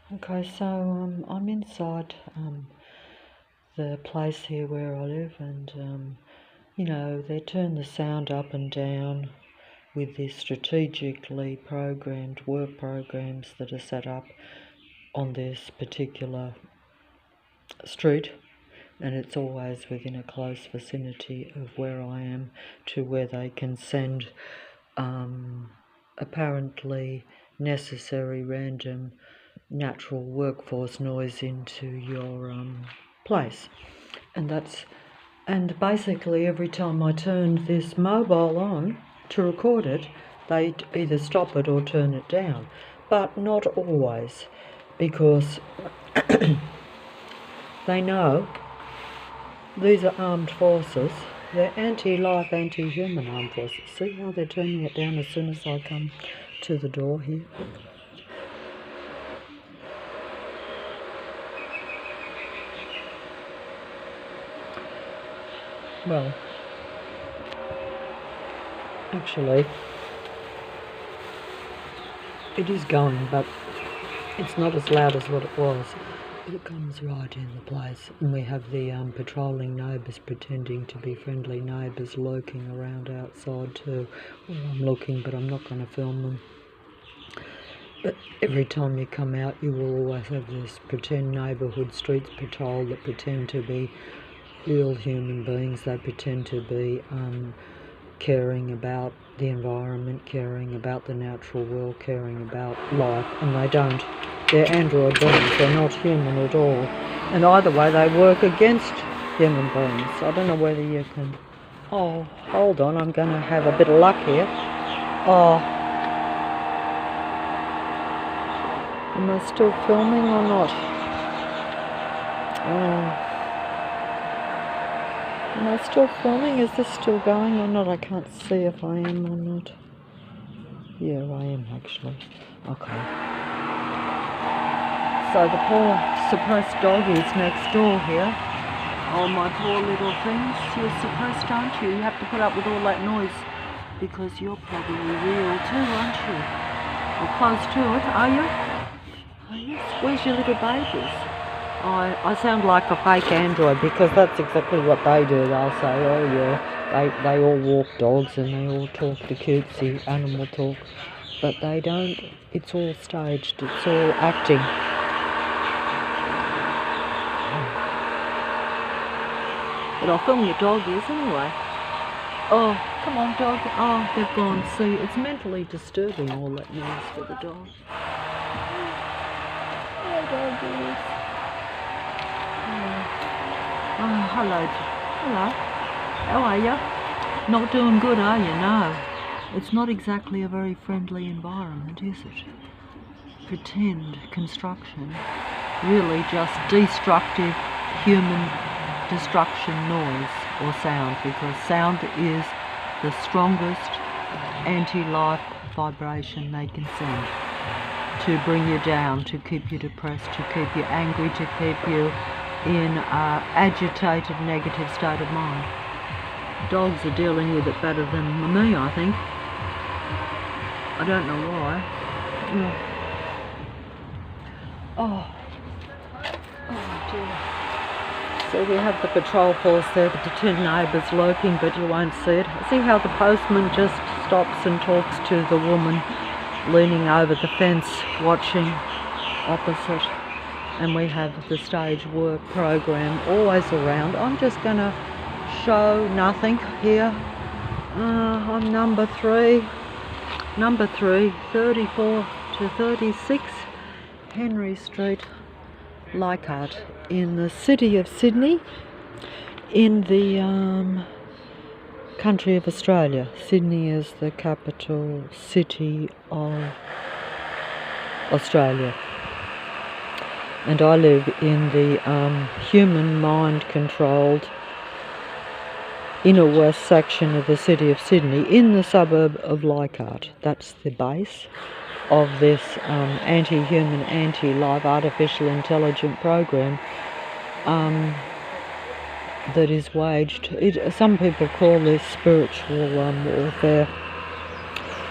Okay, so I'm inside the place here where I live, and they turn the sound up and down with these strategically programmed work programs that are set up on this particular street, and it's always within a close vicinity of where I am to where they can send apparently necessary random natural workforce noise into your place. And basically every time I turn this mobile on to record it, they either stop it or turn it down, but not always, because they know these are armed forces. They're anti-life, anti-human armed forces. See how they're turning it down as soon as I come to the door here? Well, actually, it is going, but it's not as loud as what it was. It comes right in the place, and we have the patrolling neighbours pretending to be friendly neighbours lurking around outside too. Well, I'm looking, but I'm not going to film them. But every time you come out, you will always have this pretend neighbourhood streets patrol that pretend to be real human beings. They pretend to be caring about the environment, caring about the natural world, caring about life, and they don't. They're android beings, they're not human at all. And either way, they work against human beings. I don't know whether you can... Oh, hold on, I'm going to have a bit of luck here. Oh. Am I still filming or not? Am I still filming? Is this still going or not? I can't see if I am or not. Yeah, I am actually. Okay. So the poor suppressed doggies next door here. Oh, my poor little things. You're suppressed, aren't you? You have to put up with all that noise because you're probably real too, aren't you? Or close to it, are you? Are you? Where's your little babies? I sound like a fake android because that's exactly what they do. They'll say, oh yeah, they all walk dogs and they all talk the cutesy animal talk, but they don't. It's all staged, it's all acting. But I'll film your doggies anyway. Oh, come on dog. Oh, they've gone. See, it's mentally disturbing all that noise for the dog. Oh, doggies. Oh, hello. Hello. How are you? Not doing good, are you? No. It's not exactly a very friendly environment, is it? Pretend construction. Really just destructive human destruction noise or sound, because sound is the strongest anti-life vibration they can send to bring you down, to keep you depressed, to keep you angry, to keep you in an agitated, negative state of mind. Dogs are dealing with it better than me, I think. I don't know why. Oh dear. So we have the patrol force there, the two neighbours lurking, but you won't see it. See how the postman just stops and talks to the woman leaning over the fence, watching opposite. And we have the stage work program always around. I'm just going to show nothing here. I'm number 3, 34 to 36 Henry Street, Leichhardt, in the city of Sydney, in the country of Australia. Sydney is the capital city of Australia. And I live in the human mind-controlled inner west section of the city of Sydney, in the suburb of Leichhardt. That's the base of this anti-human, anti-life, artificial intelligent program that is waged. Some people call this spiritual warfare.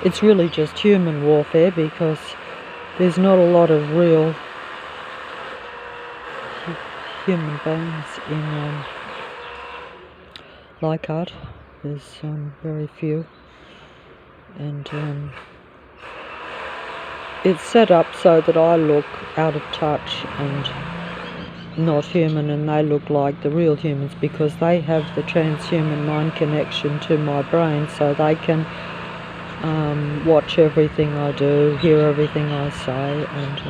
It's really just human warfare, because there's not a lot of real human beings in Leichhardt. There's very few, and it's set up so that I look out of touch and not human, and they look like the real humans because they have the transhuman mind connection to my brain, so they can watch everything I do, hear everything I say, and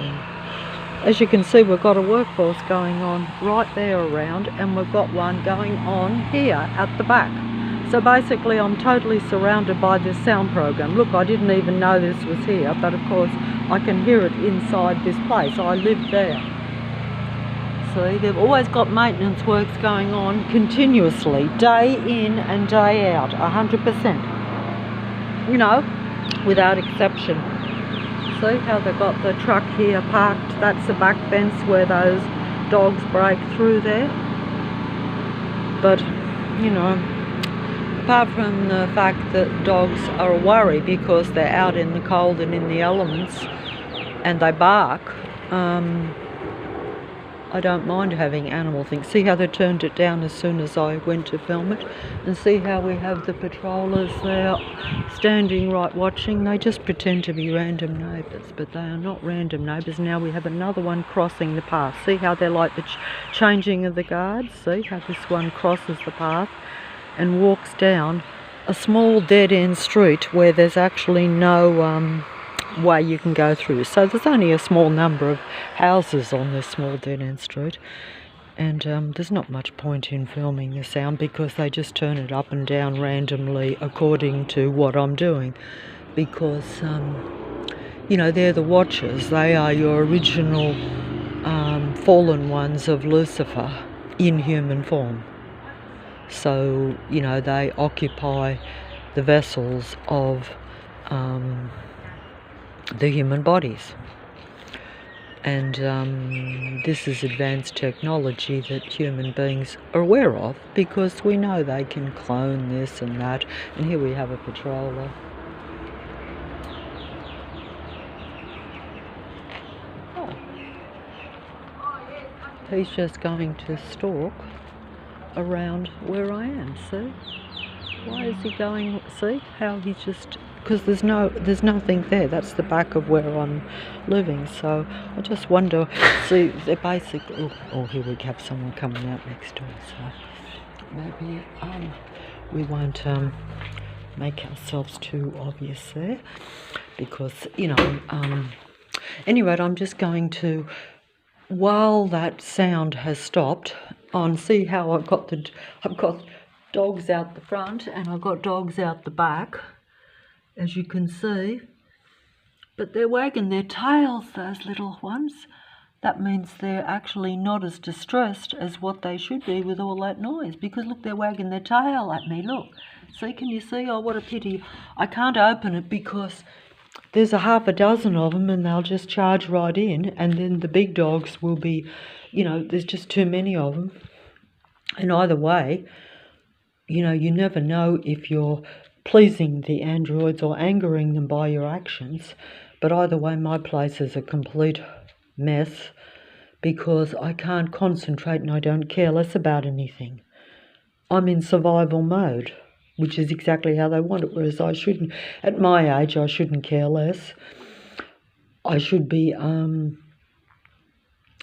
as you can see, we've got a workforce going on right there around, and we've got one going on here at the back. So basically I'm totally surrounded by this sound program. Look, I didn't even know this was here, but of course I can hear it inside this place. I live there. See, they've always got maintenance works going on continuously, day in and day out, 100%. You know, without exception. See how they've got the truck here parked? That's the back fence where those dogs break through there. But, you know, apart from the fact that dogs are a worry because they're out in the cold and in the elements and they bark, I don't mind having animal things. See how they turned it down as soon as I went to film it? And see how we have the patrollers there standing right watching? They just pretend to be random neighbours, but they are not random neighbours. Now we have another one crossing the path. See how they're like the changing of the guards? See how this one crosses the path and walks down a small dead-end street where there's actually no way you can go through. So there's only a small number of houses on this small dead-end street, and there's not much point in filming the sound because they just turn it up and down randomly according to what I'm doing, because you know, they're the watchers. They are your original fallen ones of Lucifer in human form. So, you know, they occupy the vessels of the human bodies. And this is advanced technology that human beings are aware of because we know they can clone this and that. And here we have a patroller. Oh. He's just going to stalk around where I am, see? Why is he going? See how he's just, because there's nothing there. That's the back of where I'm living. So I just wonder. See, they're basically. Oh, here we have someone coming out next door. So maybe we won't make ourselves too obvious there, because you know. Anyway, I'm just going to, while that sound has stopped, on see how I've got dogs out the front and I've got dogs out the back, as you can see, but they're wagging their tails, those little ones. That means they're actually not as distressed as what they should be with all that noise, because look, they're wagging their tail at me. Look, see, can you see? Oh, what a pity. I can't open it because there's a half a dozen of them and they'll just charge right in, and then the big dogs will be, you know, there's just too many of them. And either way, you know, you never know if you're pleasing the androids or angering them by your actions. But either way, my place is a complete mess because I can't concentrate and I don't care less about anything. I'm in survival mode, which is exactly how they want it, whereas I shouldn't. At my age, I shouldn't care less. I should be,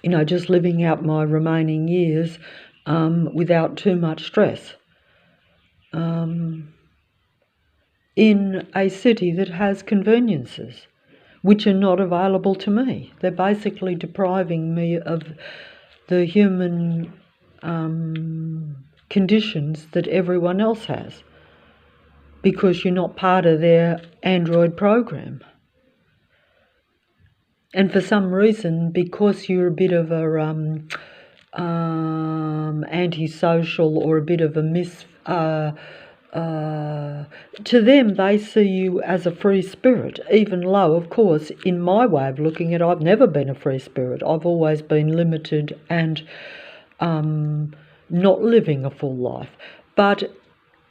you know, just living out my remaining years without too much stress. In a city that has conveniences which are not available to me. They're basically depriving me of the human conditions that everyone else has, because you're not part of their Android program. And for some reason, because you're a bit of a antisocial or a bit of a to them, they see you as a free spirit, even though, of course, in my way of looking at it, I've never been a free spirit. I've always been limited and not living a full life. But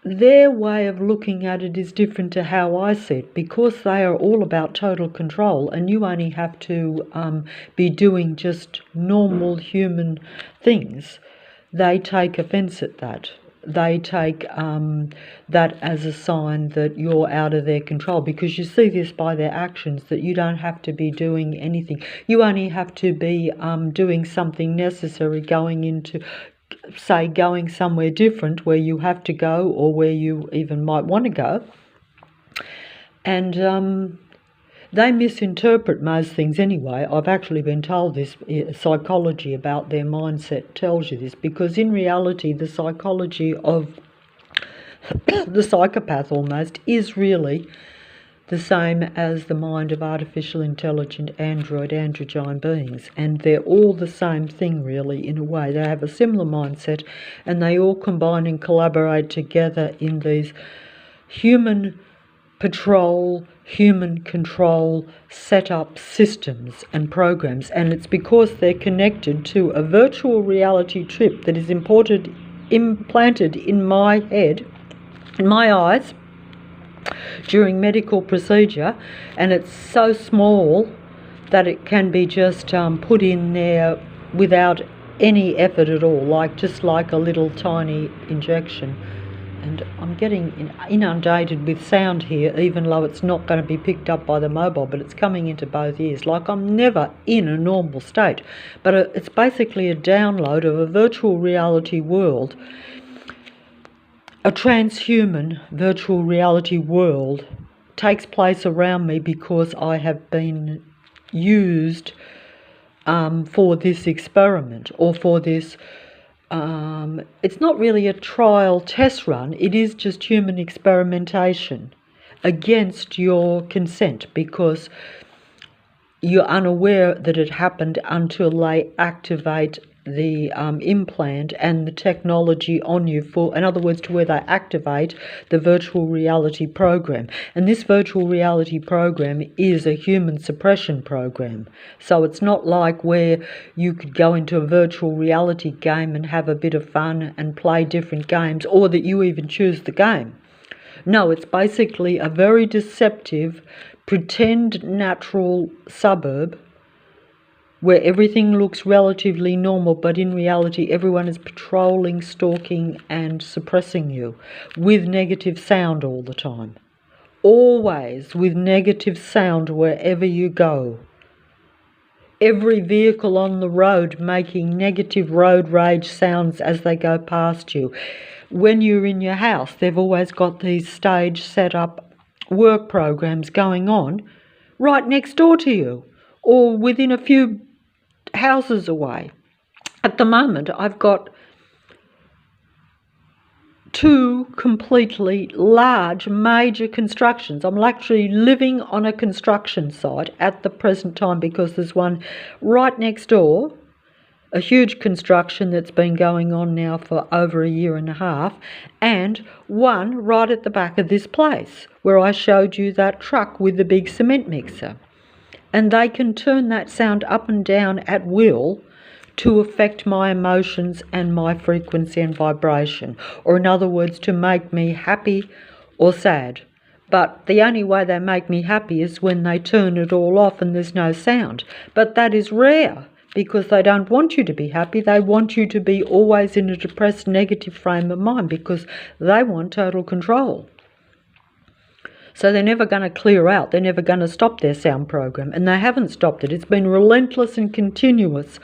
their way of looking at it is different to how I see it, because they are all about total control, and you only have to be doing just normal human things. They take offence at that. They take that as a sign that you're out of their control, because you see this by their actions, that you don't have to be doing anything. You only have to be doing something necessary, going somewhere different where you have to go, or where you even might want to go. And they misinterpret most things anyway. I've actually been told this. Psychology about their mindset tells you this, because in reality the psychology of the psychopath almost is really the same as the mind of artificial intelligent androgyne beings, and they're all the same thing really, in a way. They have a similar mindset, and they all combine and collaborate together in these human patrol, human control setup systems and programs. And it's because they're connected to a virtual reality chip that is implanted in my head, in my eyes, during medical procedure, and it's so small that it can be just put in there without any effort at all, just like a little tiny injection. And I'm getting inundated with sound here, even though it's not going to be picked up by the mobile, but it's coming into both ears. Like I'm never in a normal state, but it's basically a download of a virtual reality world. A transhuman virtual reality world takes place around me because I have been used for this experiment, or for this. It's not really a trial test run, it is just human experimentation against your consent, because you're unaware that it happened until they activate the implant and the technology on you, in other words, to where they activate the virtual reality program. And this virtual reality program is a human suppression program. So it's not like where you could go into a virtual reality game and have a bit of fun and play different games, or that you even choose the game. No, it's basically a very deceptive, pretend natural suburb where everything looks relatively normal, but in reality everyone is patrolling, stalking and suppressing you with negative sound all the time. Always with negative sound wherever you go. Every vehicle on the road making negative road rage sounds as they go past you. When you're in your house, they've always got these stage set up work programs going on right next door to you, or within a few houses away. At the moment, I've got 2 completely large major constructions. I'm actually living on a construction site at the present time, because there's one right next door, a huge construction that's been going on now for over a year and a half, and one right at the back of this place where I showed you that truck with the big cement mixer. And they can turn that sound up and down at will to affect my emotions and my frequency and vibration, or in other words, to make me happy or sad. But the only way they make me happy is when they turn it all off and there's no sound. But that is rare, because they don't want you to be happy. They want you to be always in a depressed, negative frame of mind, because they want total control. So they're never going to clear out. They're never going to stop their sound program. And they haven't stopped it. It's been relentless and continuous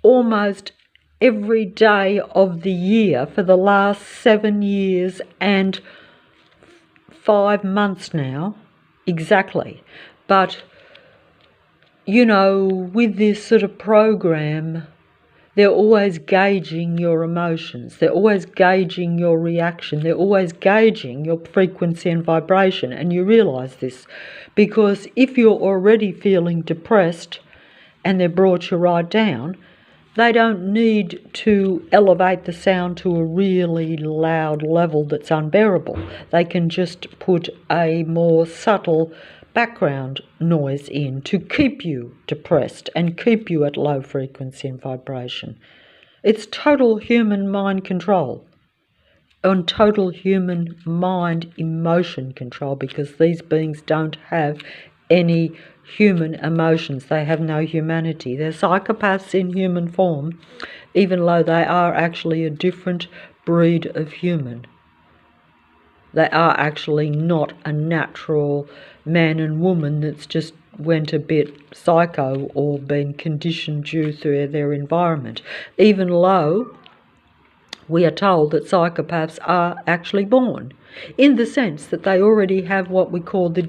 almost every day of the year for the last 7 years and 5 months now, exactly. But, you know, with this sort of program, they're always gauging your emotions. They're always gauging your reaction. They're always gauging your frequency and vibration. And you realise this, because if you're already feeling depressed and they've brought you right down, they don't need to elevate the sound to a really loud level that's unbearable. They can just put a more subtle background noise in to keep you depressed and keep you at low frequency and vibration. It's total human mind control. on total human mind emotion control, because these beings don't have any human emotions. They have no humanity. They're psychopaths in human form, even though they are actually a different breed of human. They are actually not a natural man and woman that's just went a bit psycho or been conditioned due to their environment, even though we are told that psychopaths are actually born, in the sense that they already have what we call the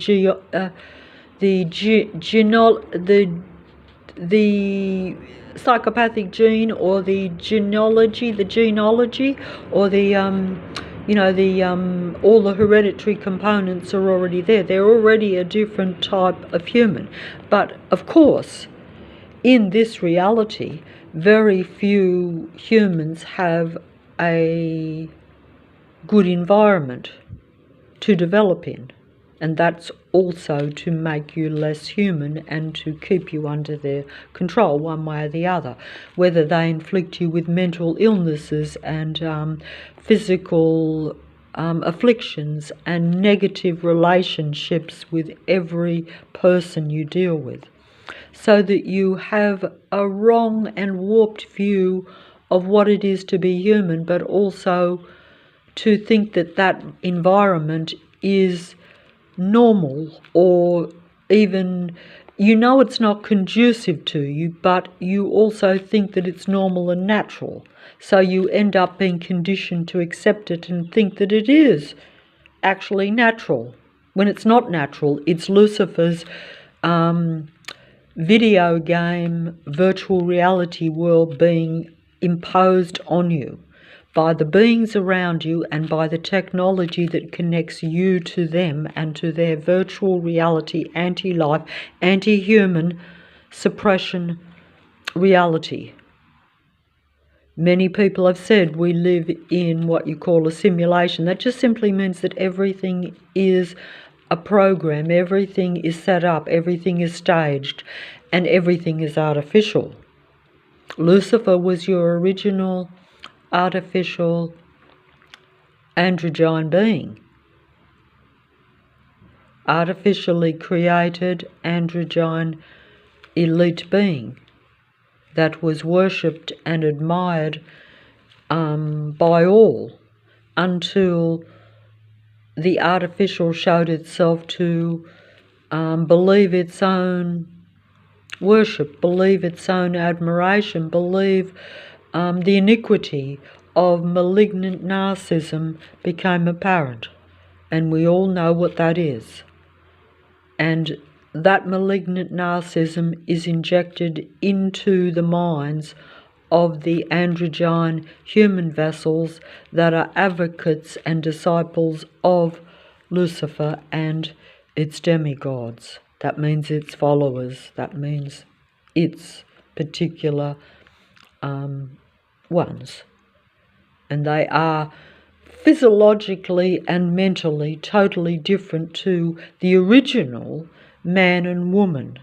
psychopathic gene, or the genealogy, or the all the hereditary components are already there. They're already a different type of human. But of course, in this reality, very few humans have a good environment to develop in, and that's also to make you less human and to keep you under their control one way or the other, whether they inflict you with mental illnesses and physical afflictions and negative relationships with every person you deal with, so that you have a wrong and warped view of what it is to be human, but also to think that that environment is normal, or even, it's not conducive to you, but you also think that it's normal and natural. So you end up being conditioned to accept it and think that it is actually natural, when it's not natural. It's Lucifer's video game virtual reality world being imposed on you by the beings around you and by the technology that connects you to them and to their virtual reality, anti-life, anti-human suppression reality. Many people have said we live in what you call a simulation. That just simply means that everything is a program, everything is set up, everything is staged, and everything is artificial. Lucifer was your original artificial androgyne being, artificially created androgyne elite being that was worshipped and admired by all, until the artificial showed itself to believe its own worship, believe its own admiration, believe the iniquity of malignant narcissism became apparent. And we all know what that is. And that malignant narcissism is injected into the minds of the androgyne human vessels that are advocates and disciples of Lucifer and its demigods. That means its followers. That means its particular ones. And they are physiologically and mentally totally different to the original man and woman,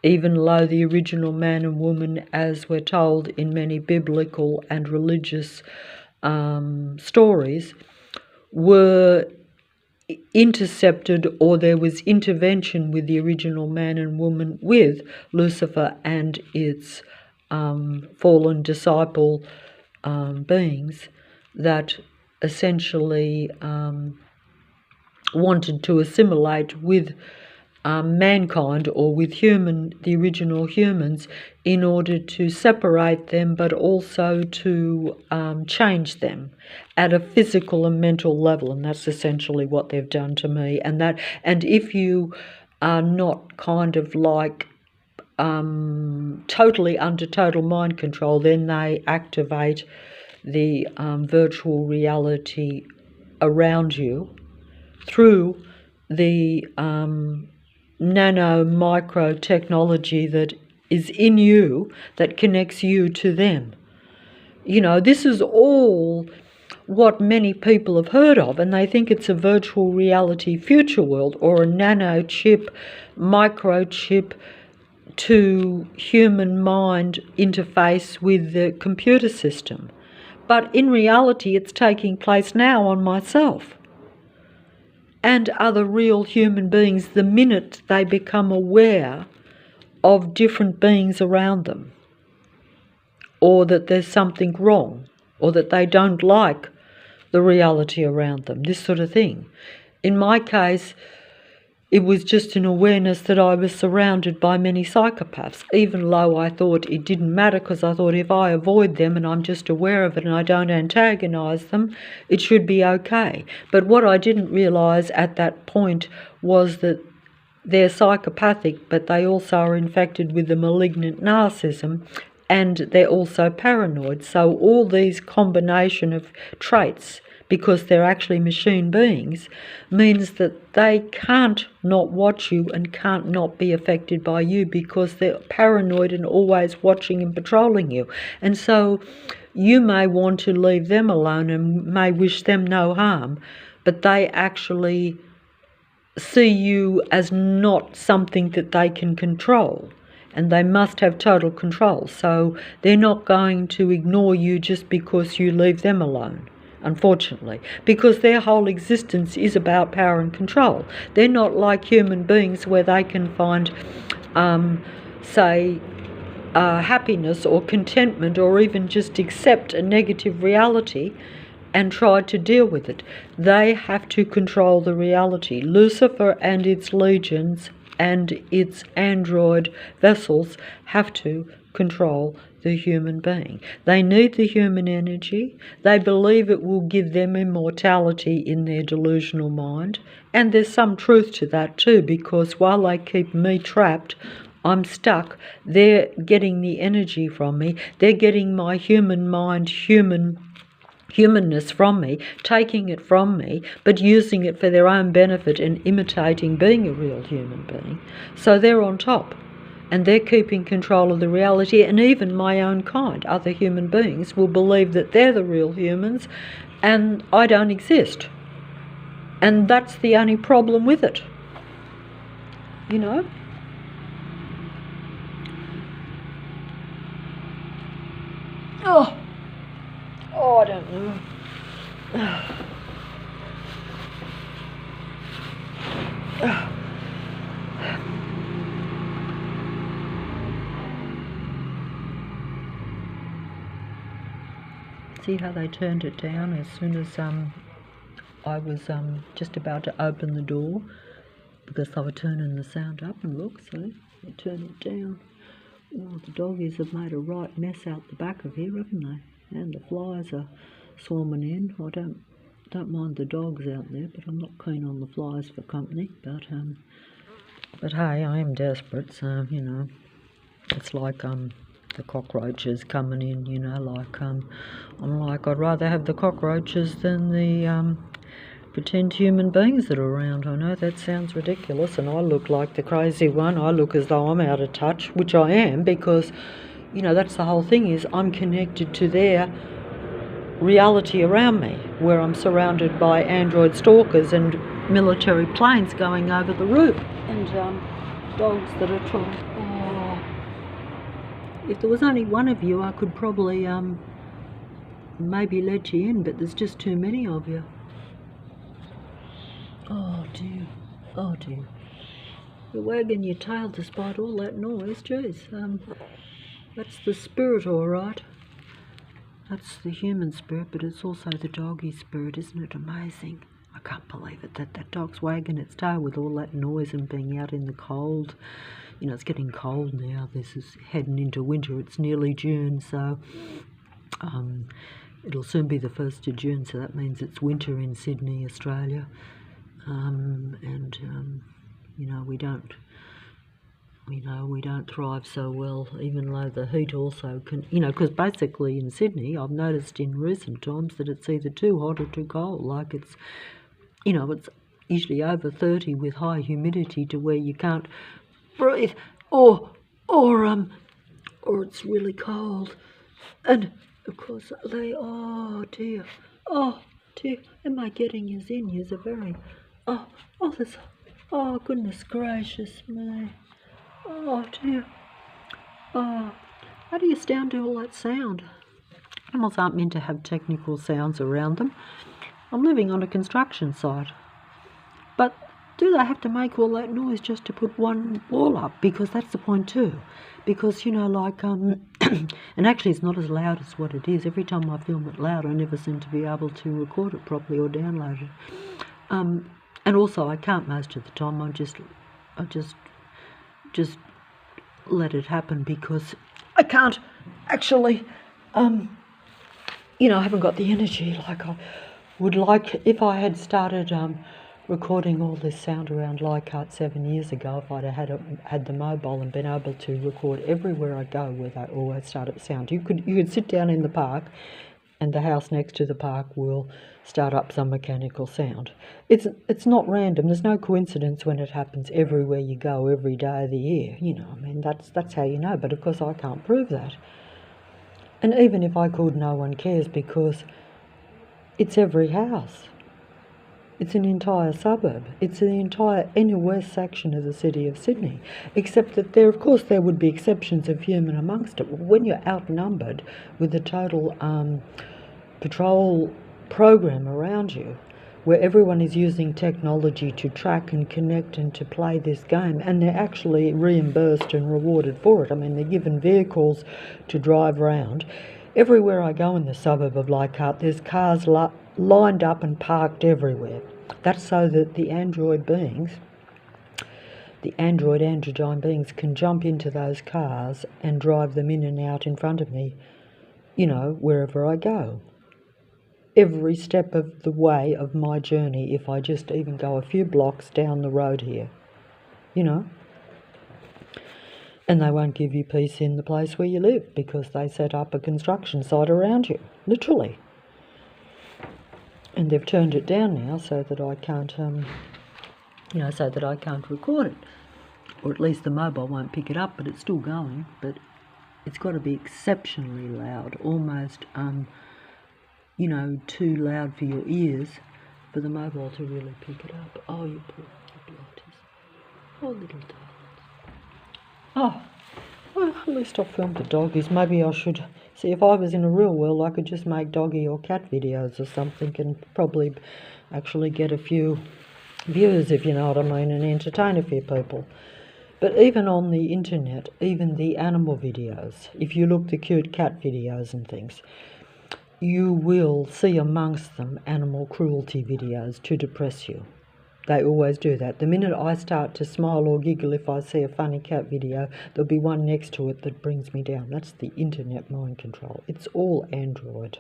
even though the original man and woman, as we're told in many biblical and religious stories, were intercepted, or there was intervention with the original man and woman with Lucifer and its fallen disciple beings that essentially wanted to assimilate with mankind, or with the original humans, in order to separate them, but also to change them at a physical and mental level. And that's essentially what they've done to me. And if you are not kind of like totally under total mind control, then they activate the virtual reality around you through the nano micro technology that is in you, that connects you to them. This is all what many people have heard of, and they think it's a virtual reality future world, or a nano chip, microchip to human mind interface with the computer system. But in reality, it's taking place now on myself and other real human beings the minute they become aware of different beings around them, or that there's something wrong, or that they don't like the reality around them, this sort of thing. In my case, it was just an awareness that I was surrounded by many psychopaths, even though I thought it didn't matter, because I thought if I avoid them and I'm just aware of it and I don't antagonise them, it should be okay. But what I didn't realise at that point was that they're psychopathic, but they also are infected with a malignant narcissism, and they're also paranoid. So all these combination of traits, because they're actually machine beings, means that they can't not watch you and can't not be affected by you, because they're paranoid and always watching and patrolling you. And so you may want to leave them alone and may wish them no harm, but they actually see you as not something that they can control, and they must have total control. So they're not going to ignore you just because you leave them alone, unfortunately, because their whole existence is about power and control. They're not like human beings where they can find, happiness or contentment, or even just accept a negative reality and try to deal with it. They have to control the reality. Lucifer and its legions and its android vessels have to control the human being. They need the human energy. They believe it will give them immortality in their delusional mind. And there's some truth to that too, because while they keep me trapped, I'm stuck, they're getting the energy from me. They're getting my human mind, humanness from me, taking it from me, but using it for their own benefit and imitating being a real human being. So they're on top, and they're keeping control of the reality. And even my own kind, other human beings, will believe that they're the real humans and I don't exist. And that's the only problem with it, you know. Oh, I don't know. See how they turned it down as soon as I was just about to open the door, because they were turning the sound up, and look, see, they turned it down. Oh, the doggies have made a right mess out the back of here, haven't they? And the flies are swarming in. I don't mind the dogs out there, but I'm not keen on the flies for company. But hey, I am desperate, so you know, it's like the cockroaches coming in. You know, like I'm like, I'd rather have the cockroaches than the pretend human beings that are around. I know that sounds ridiculous, and I look like the crazy one. I look as though I'm out of touch, which I am, because, you know, that's the whole thing, is I'm connected to their reality around me, where I'm surrounded by android stalkers and military planes going over the roof, and dogs that are trying. Oh, if there was only one of you, I could probably maybe let you in, but there's just too many of you. Oh dear, oh dear. You're wagging your tail despite all that noise, jeez. That's the spirit, all right. That's the human spirit, but it's also the doggy spirit. Isn't it amazing? I can't believe it, that dog's wagging its tail with all that noise and being out in the cold. You know, it's getting cold now. This is heading into winter. It's nearly June, so it'll soon be the 1st of June, so that means it's winter in Sydney, Australia. You know, we don't thrive so well, even though the heat also can, you know, because basically in Sydney, I've noticed in recent times that it's either too hot or too cold. Like it's, you know, it's usually over 30 with high humidity to where you can't breathe, or it's really cold. And of course oh dear, am I getting yous in? Yous are very, oh goodness gracious me. Oh dear. Oh, how do you stand to all that sound? Animals aren't meant to have technical sounds around them. I'm living on a construction site. But do they have to make all that noise just to put one wall up? Because that's the point too. Because, you know, like, and actually it's not as loud as what it is. Every time I film it loud, I never seem to be able to record it properly or download it. And also I can't most of the time. I just let it happen because I can't actually, you know, I haven't got the energy like I would like. If I had started recording all this sound around Leichhardt 7 years ago, if I'd have had the mobile and been able to record everywhere I go where they always start up sound. You could sit down in the park and the house next to the park will start up some mechanical sound. It's not random. There's no coincidence when it happens everywhere you go every day of the year. You know, I mean, that's how you know. But of course I can't prove that. And even if I could, no one cares because it's every house. It's an entire suburb. It's the entire inner west section of the city of Sydney. Except that there, of course, there would be exceptions of human amongst it. When you're outnumbered with a total patrol program around you, where everyone is using technology to track and connect and to play this game, and they're actually reimbursed and rewarded for it. I mean, they're given vehicles to drive around. Everywhere I go in the suburb of Leichhardt, there's cars lined up and parked everywhere. That's so that the android beings, the androgyne beings, can jump into those cars and drive them in and out in front of me, you know, wherever I go. Every step of the way of my journey, if I just even go a few blocks down the road here, you know. And they won't give you peace in the place where you live because they set up a construction site around you, literally. And they've turned it down now so that I can't, so that I can't record it. Or at least the mobile won't pick it up, but it's still going. But it's got to be exceptionally loud, almost, too loud for your ears for the mobile to really pick it up. Oh, you poor blotters. Oh, little darlings. Oh, well, at least I filmed the doggies. Maybe I should see if I was in a real world, I could just make doggy or cat videos or something and probably actually get a few views, if you know what I mean, and entertain a few people. But even on the internet, even the animal videos, if you look the cute cat videos and things, you will see amongst them animal cruelty videos to depress you. They always do that. The minute I start to smile or giggle if I see a funny cat video, there'll be one next to it that brings me down. That's the internet mind control. It's all android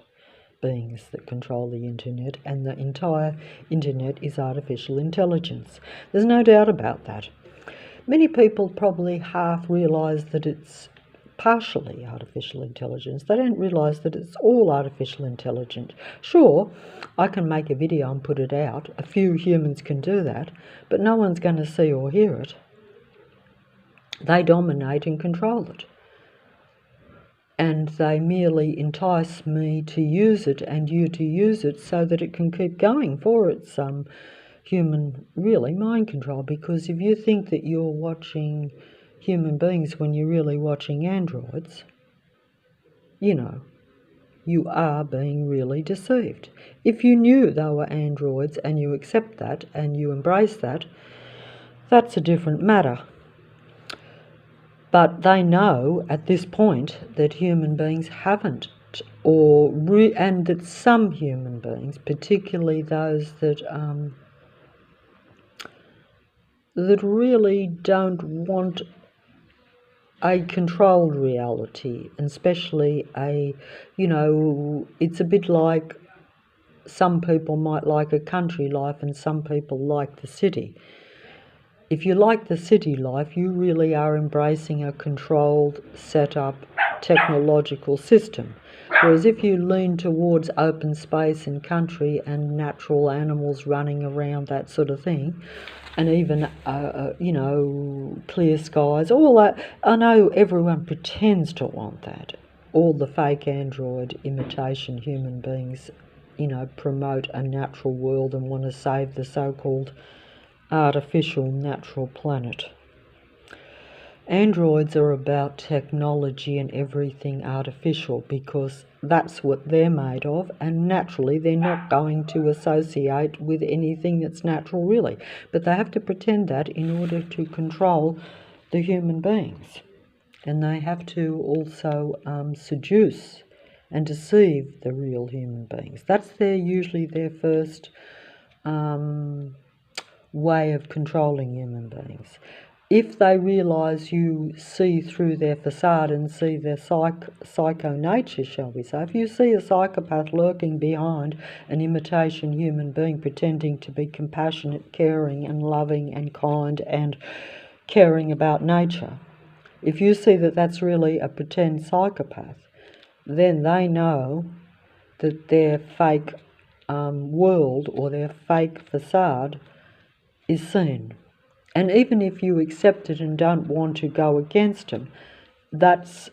beings that control the internet, and the entire internet is artificial intelligence. There's no doubt about that. Many people probably half realise that it's partially artificial intelligence. They don't realise that it's all artificial intelligence. Sure, I can make a video and put it out. A few humans can do that, but no one's going to see or hear it. They dominate and control it. And they merely entice me to use it and you to use it so that it can keep going for its human, really, mind control. Because if you think that you're watching human beings when you're really watching androids, you know, you are being really deceived. If you knew they were androids and you accept that and you embrace that, that's a different matter. But they know at this point that human beings haven't, and that some human beings, particularly those that really don't want a controlled reality, and especially it's a bit like some people might like a country life and some people like the city. If you like the city life, you really are embracing a controlled, set up, technological system. Whereas if you lean towards open space and country and natural animals running around, that sort of thing, and even, clear skies, all that. I know everyone pretends to want that. All the fake android imitation human beings, promote a natural world and want to save the so-called artificial natural planet. Androids are about technology and everything artificial because that's what they're made of, and naturally they're not going to associate with anything that's natural really. But they have to pretend that in order to control the human beings. And they have to also seduce and deceive the real human beings. That's usually their first way of controlling human beings. If they realise you see through their facade and see their psycho nature, shall we say, if you see a psychopath lurking behind an imitation human being pretending to be compassionate, caring and loving and kind and caring about nature, if you see that that's really a pretend psychopath, then they know that their fake world or their fake facade is seen. And even if you accept it and don't want to go against them, that's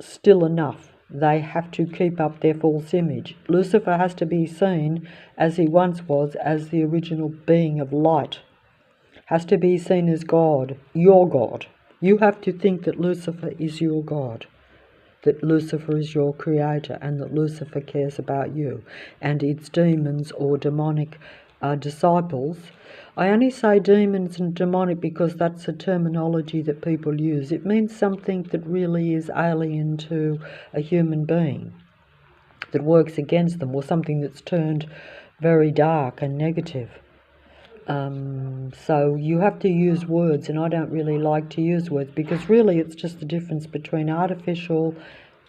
still enough. They have to keep up their false image. Lucifer has to be seen as he once was, as the original being of light. Has to be seen as God, your God. You have to think that Lucifer is your God, that Lucifer is your creator, and that Lucifer cares about you. And its demons or demonic disciples. I only say demons and demonic because that's a terminology that people use. It means something that really is alien to a human being, that works against them, or something that's turned very dark and negative. So you have to use words, and I don't really like to use words because really it's just the difference between artificial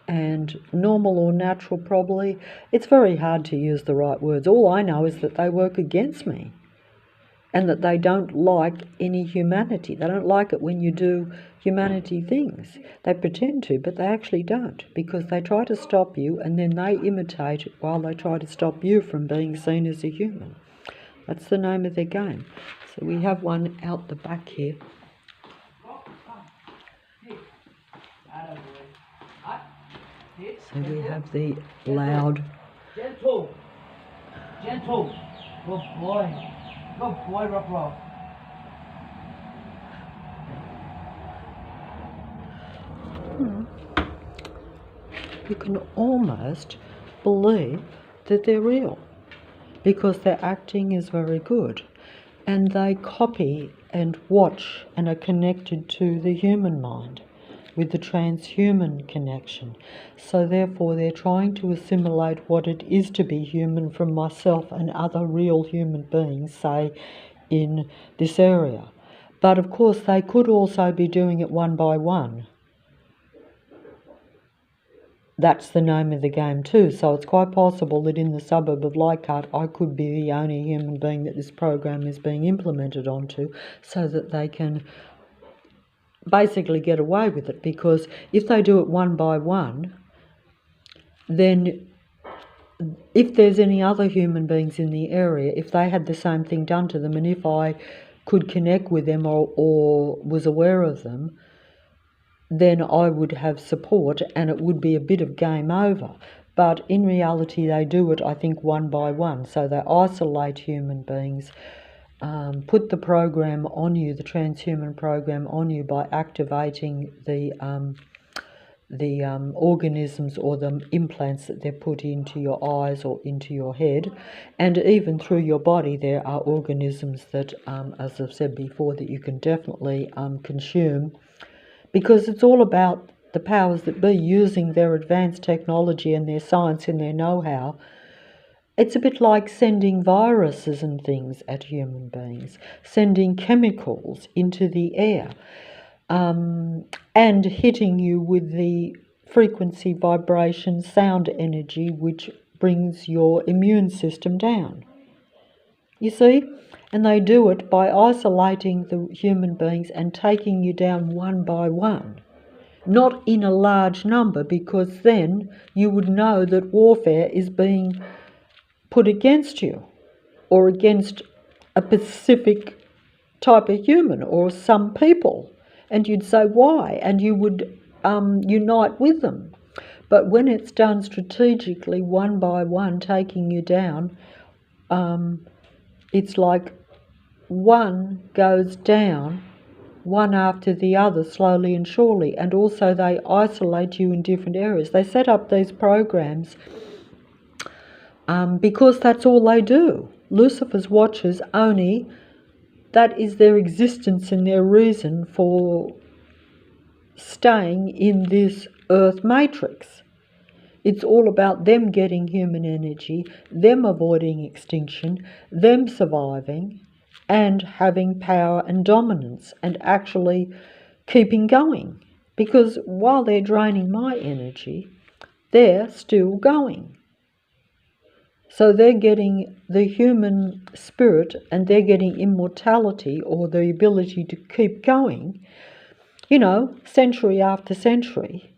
and normal or natural probably. It's very hard to use the right words. All I know is that they work against me and that they don't like any humanity. They don't like it when you do humanity things. They pretend to, but they actually don't, because they try to stop you and then they imitate it while they try to stop you from being seen as a human. That's the name of their game. So we have one out the back here. So we have the loud. Gentle. Gentle. Good boy. Good boy, Ruffalo. You can almost believe that they're real because their acting is very good, and they copy and watch and are connected to the human mind with the transhuman connection. So therefore they're trying to assimilate what it is to be human from myself and other real human beings, say, in this area. But of course they could also be doing it one by one. That's the name of the game too. So it's quite possible that in the suburb of Leichhardt I could be the only human being that this program is being implemented onto, so that they can basically get away with it. Because if they do it one by one, then if there's any other human beings in the area, if they had the same thing done to them, and if I could connect with them or was aware of them, then I would have support and it would be a bit of game over. But in reality they do it, I think, one by one. So they isolate human beings, put the program on you, the transhuman program on you, by activating the organisms or the implants that they're put into your eyes or into your head. And even through your body there are organisms that, as I've said before, that you can definitely consume, because it's all about the powers that be using their advanced technology and their science and their know-how. It's a bit like sending viruses and things at human beings, sending chemicals into the air, and hitting you with the frequency, vibration, sound energy, which brings your immune system down. You see? And they do it by isolating the human beings and taking you down one by one. Not in a large number, because then you would know that warfare is being put against you or against a specific type of human or some people. And you'd say, why? And you would unite with them. But when it's done strategically, one by one, taking you down, it's like one goes down one after the other, slowly and surely, and also they isolate you in different areas. They set up these programs because that's all they do. Lucifer's watchers only, that is their existence and their reason for staying in this earth matrix. It's all about them getting human energy, them avoiding extinction, them surviving and having power and dominance and actually keeping going. Because while they're draining my energy, they're still going. So they're getting the human spirit and they're getting immortality, or the ability to keep going, century after century,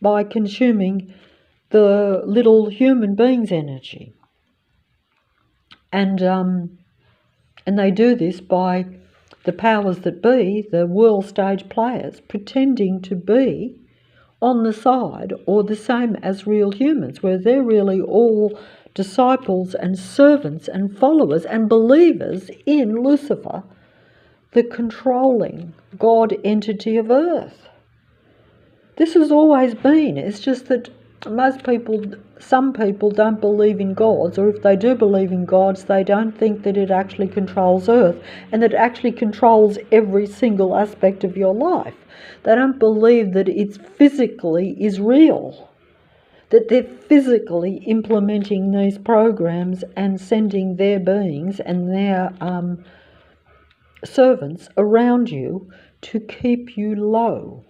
by consuming the little human being's energy. And they do this by the powers that be, the world stage players, pretending to be on the side or the same as real humans, where they're really all disciples and servants and followers and believers in Lucifer, the controlling God entity of earth. This has always been. It's just that some people don't believe in gods, or if they do believe in gods, they don't think that it actually controls earth and that it actually controls every single aspect of your life. They don't believe that it physically is real, that they're physically implementing these programs and sending their beings and their servants around you to keep you low.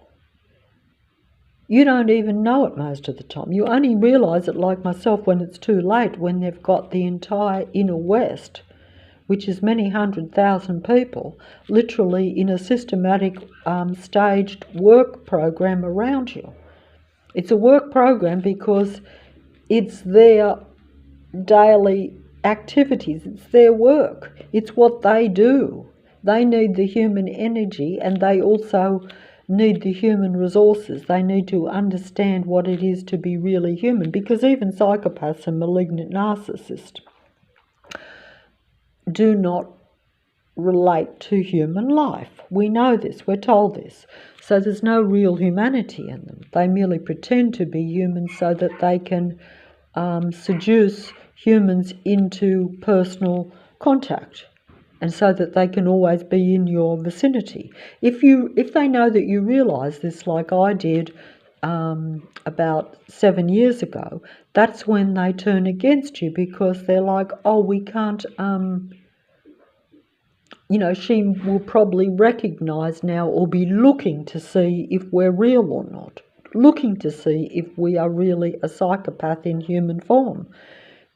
You don't even know it most of the time. You only realise it, like myself, when it's too late, when they've got the entire inner West, which is many 100,000 people, literally in a systematic, staged work program around you. It's a work program because it's their daily activities, it's their work, it's what they do. They need the human energy, and they also need the human resources. They need to understand what it is to be really human, because even psychopaths and malignant narcissists do not relate to human life. We know this, we're told this. So there's no real humanity in them. They merely pretend to be human so that they can seduce humans into personal contact, and so that they can always be in your vicinity. If they know that you realise this, like I did about 7 years ago, that's when they turn against you, because they're like, oh, we can't, she will probably recognise now, or be looking to see if we're real or not, looking to see if we are really a psychopath in human form.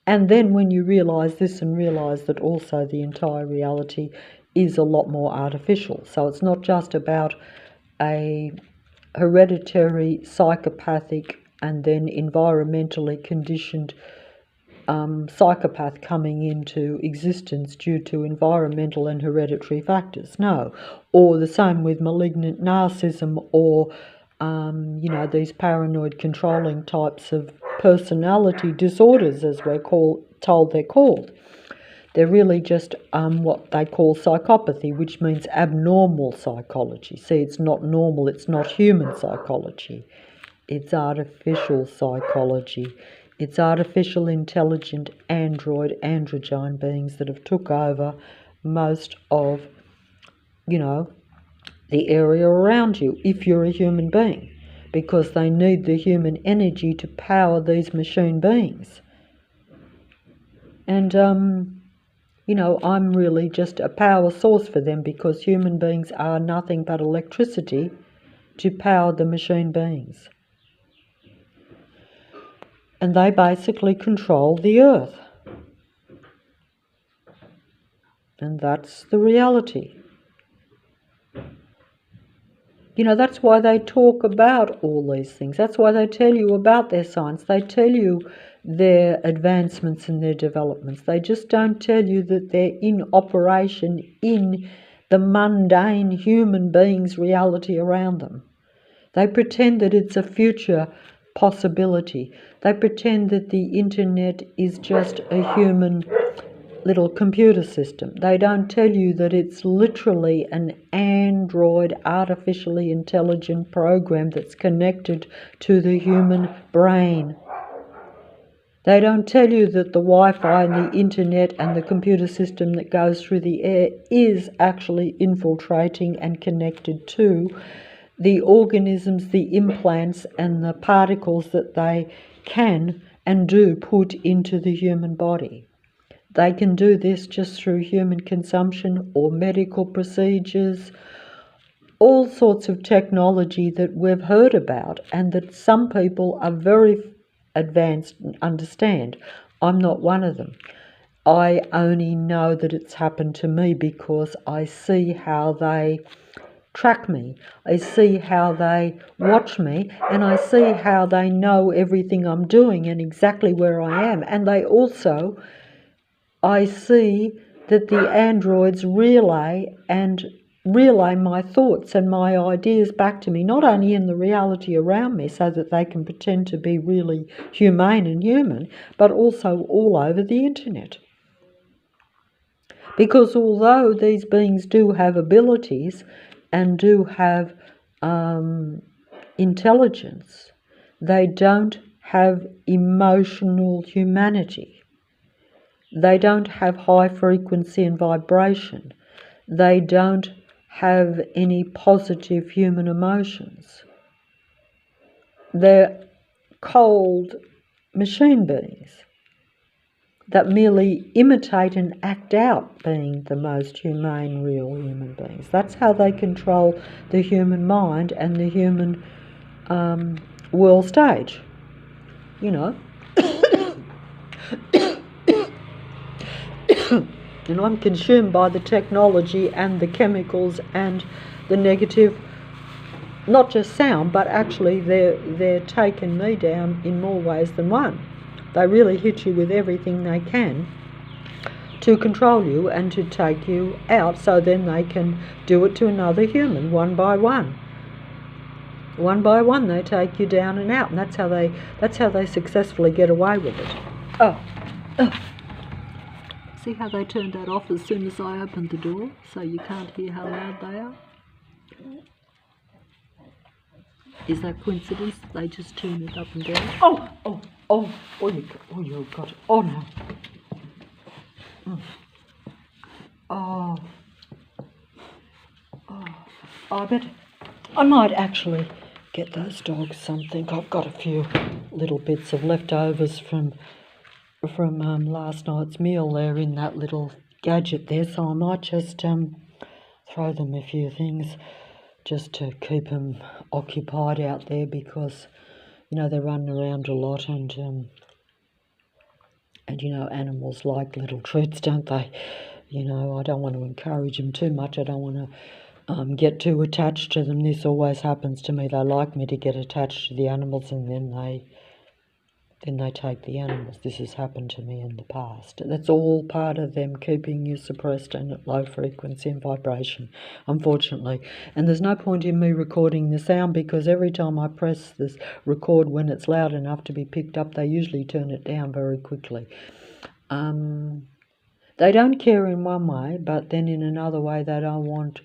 And then when you realise this and realise that also the entire reality is a lot more artificial. So it's not just about a hereditary, psychopathic, and then environmentally conditioned psychopath coming into existence due to environmental and hereditary factors. No. Or the same with malignant narcissism, or these paranoid controlling types of personality disorders, as we're told they're called. They're really just what they call psychopathy, which means abnormal psychology. See, it's not normal, it's not human psychology. It's artificial psychology. It's artificial intelligent androgyne beings that have took over most of, the area around you, if you're a human being, because they need the human energy to power these machine beings. And, I'm really just a power source for them, because human beings are nothing but electricity to power the machine beings. And they basically control the earth. And that's the reality. That's why they talk about all these things. That's why they tell you about their science. They tell you their advancements and their developments. They just don't tell you that they're in operation in the mundane human being's reality around them. They pretend that it's a future possibility. They pretend that the internet is just a human little computer system. They don't tell you that it's literally an android, artificially intelligent program that's connected to the human brain. They don't tell you that the Wi-Fi and the internet and the computer system that goes through the air is actually infiltrating and connected to the organisms, the implants and the particles that they can and do put into the human body. They can do this just through human consumption or medical procedures, all sorts of technology that we've heard about and that some people are very advanced and understand. I'm not one of them. I only know that it's happened to me because I see how they track me. I see how they watch me, and I see how they know everything I'm doing and exactly where I am. And they also, I see that the androids relay my thoughts and my ideas back to me, not only in the reality around me so that they can pretend to be really humane and human, but also all over the internet. Because although these beings do have abilities and do have intelligence, they don't have emotional humanity. They don't have high frequency and vibration. They don't have any positive human emotions. They're cold machine beings that merely imitate and act out being the most humane, real human beings. That's how they control the human mind and the human world stage, you know. And I'm consumed by the technology and the chemicals and the negative, not just sound, but actually they're taking me down in more ways than one. They really hit you with everything they can to control you and to take you out, so then they can do it to another human one by one. One by one they take you down and out, and that's how they successfully get away with it. Oh. See how they turned that off as soon as I opened the door, so you can't hear how loud they are? Is that coincidence? They just turn it up and down. You got it. Oh no. I might actually get those dogs something. I've got a few little bits of leftovers from last night's meal there in that little gadget there, so I might just throw them a few things just to keep them occupied out there, because you know they're running around a lot, and you know animals like little treats, don't they? You know, I don't want to encourage them too much. I don't want to get too attached to them. This always happens to me. They like me to get attached to the animals, and then they take the animals. This has happened to me in the past. That's all part of them keeping you suppressed and at low frequency and vibration, unfortunately. And there's no point in me recording the sound, because every time I press this record when it's loud enough to be picked up, they usually turn it down very quickly. They don't care in one way, but then in another way they don't want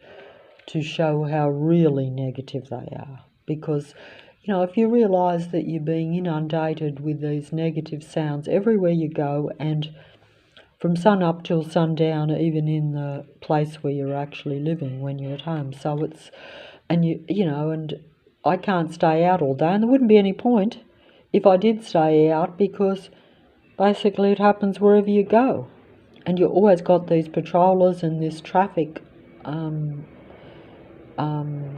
to show how really negative they are. Because you know, if you realise that you're being inundated with these negative sounds everywhere you go, and from sun up till sundown, even in the place where you're actually living when you're at home. So it's, and you know, and I can't stay out all day, and there wouldn't be any point if I did stay out, because basically it happens wherever you go. And you always got these patrollers and this traffic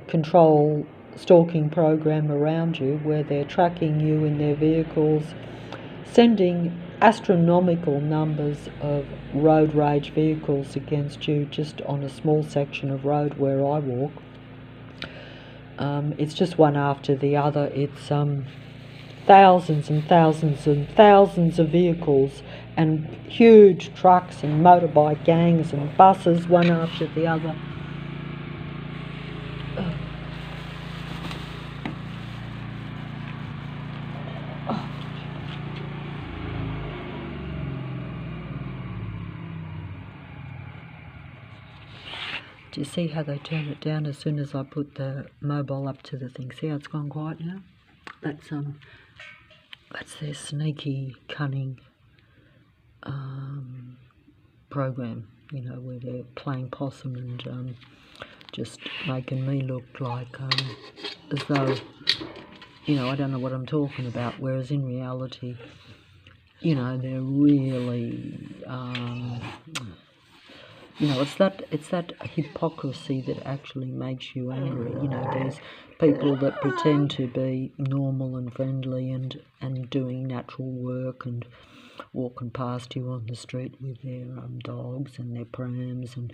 control stalking program around you, where they're tracking you in their vehicles, sending astronomical numbers of road rage vehicles against you just on a small section of road where I walk. It's just one after the other. It's thousands and thousands and thousands of vehicles and huge trucks and motorbike gangs and buses, one after the other. Do you see how they turn it down as soon as I put the mobile up to the thing? See how it's gone quiet now? That's their sneaky, cunning program, you know, where they're playing possum and just making me look like as though, you know, I don't know what I'm talking about, whereas in reality, you know, they're really, you know, it's that hypocrisy that actually makes you angry. You know, there's people that pretend to be normal and friendly and doing natural work and walking past you on the street with their dogs and their prams and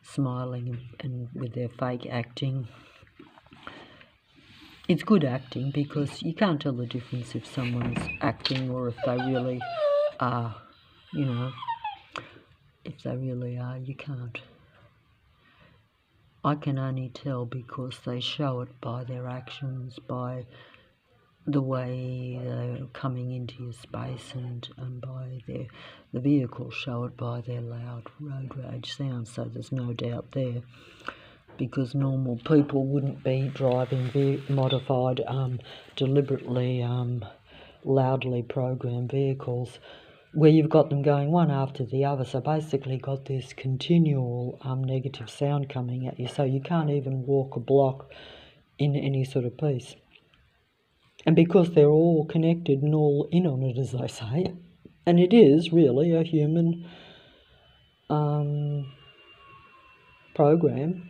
smiling and with their fake acting. It's good acting because you can't tell the difference if someone's acting or if they really are, you know. If they really are, you can't. I can only tell because they show it by their actions, by the way they're coming into your space and by the vehicles show it by their loud road rage sounds, so there's no doubt there. Because normal people wouldn't be driving modified, deliberately loudly programmed vehicles where you've got them going one after the other, so basically got this continual negative sound coming at you, so you can't even walk a block in any sort of peace. And because they're all connected and all in on it, as they say, and it is really a human program,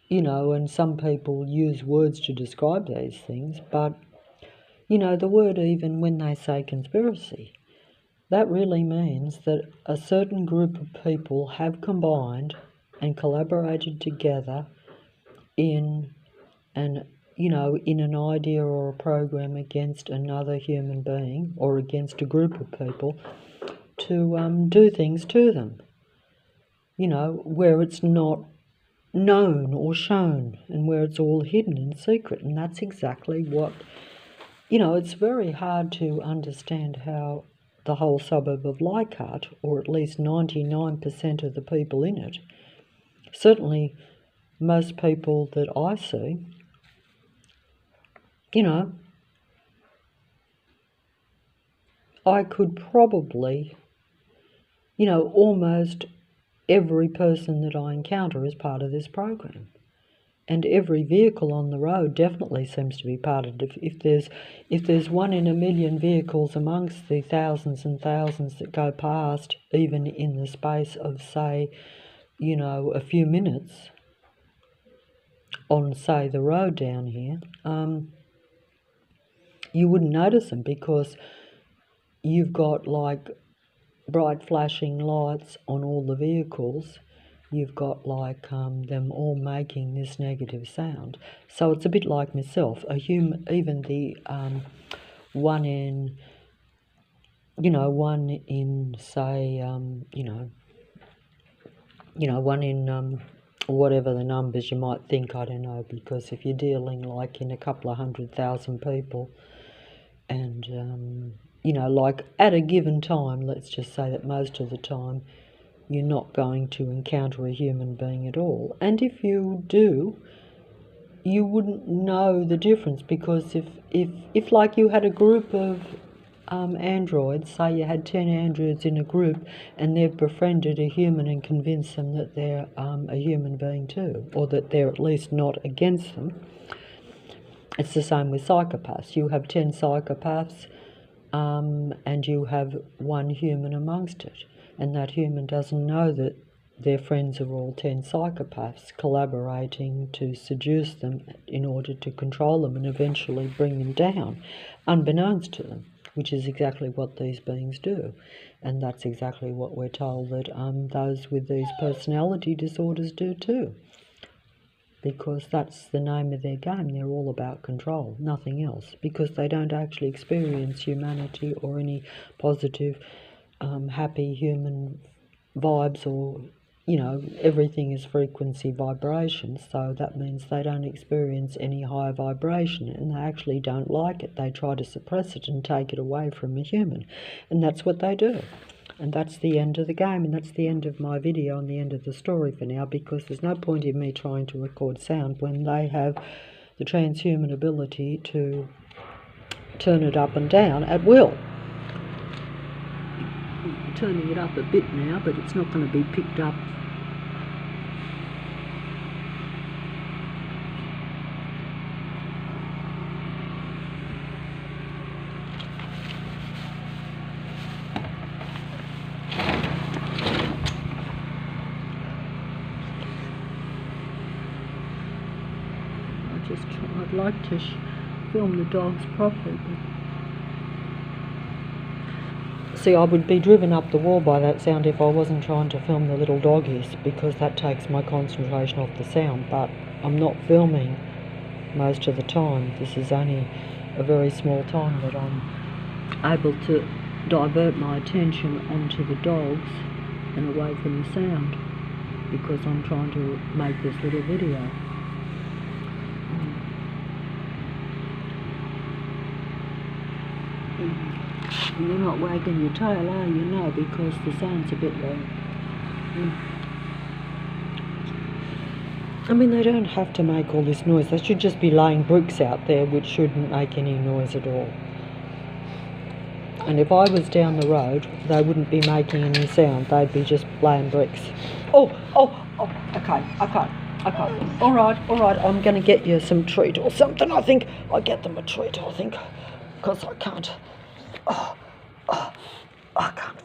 you know, and some people use words to describe these things, but, you know, the word, even when they say conspiracy, that really means that a certain group of people have combined and collaborated together in an idea or a program against another human being or against a group of people to do things to them, you know, where it's not known or shown and where it's all hidden in secret. And that's exactly what, you know, it's very hard to understand how the whole suburb of Leichhardt, or at least 99% of the people in it, certainly most people that I see, you know, I could probably, you know, almost every person that I encounter is part of this program. And every vehicle on the road definitely seems to be part of it. If there's 1 in a million vehicles amongst the thousands and thousands that go past, even in the space of, say, you know, a few minutes on, say, the road down here, you wouldn't notice them because you've got like bright flashing lights on all the vehicles. You've got like them all making this negative sound. So it's a bit like myself, even the one in say one in whatever the numbers you might think, I don't know, because if you're dealing like in a couple of 100,000 people and like at a given time, let's just say that most of the time you're not going to encounter a human being at all. And if you do, you wouldn't know the difference, because if like you had a group of androids, say you had 10 androids in a group and they've befriended a human and convinced them that they're a human being too, or that they're at least not against them. It's the same with psychopaths. You have 10 psychopaths and you have one human amongst it. And that human doesn't know that their friends are all 10 psychopaths collaborating to seduce them in order to control them and eventually bring them down, unbeknownst to them, which is exactly what these beings do. And that's exactly what we're told that those with these personality disorders do too. Because that's the name of their game. They're all about control, nothing else. Because they don't actually experience humanity or any positive happy human vibes, or everything is frequency vibration, so that means they don't experience any higher vibration, and they actually don't like it. They try to suppress it and take it away from a human, and that's what they do. And that's the end of the game, and that's the end of my video and the end of the story for now, because there's no point in me trying to record sound when they have the transhuman ability to turn it up and down at will. Turning it up a bit now, but it's not going to be picked up. I'd like to film the dogs properly, but see, I would be driven up the wall by that sound if I wasn't trying to film the little doggies, because that takes my concentration off the sound, but I'm not filming most of the time. This is only a very small time that I'm able to divert my attention onto the dogs and away from the sound, because I'm trying to make this little video. And you're not wagging your tail, are you? No, because the sound's a bit low. I mean, they don't have to make all this noise. They should just be laying bricks out there, which shouldn't make any noise at all. And if I was down the road, they wouldn't be making any sound. They'd be just laying bricks. Okay. All right. I'm going to get you some treat or something. I think I'll get them a treat, because I can't. I can't.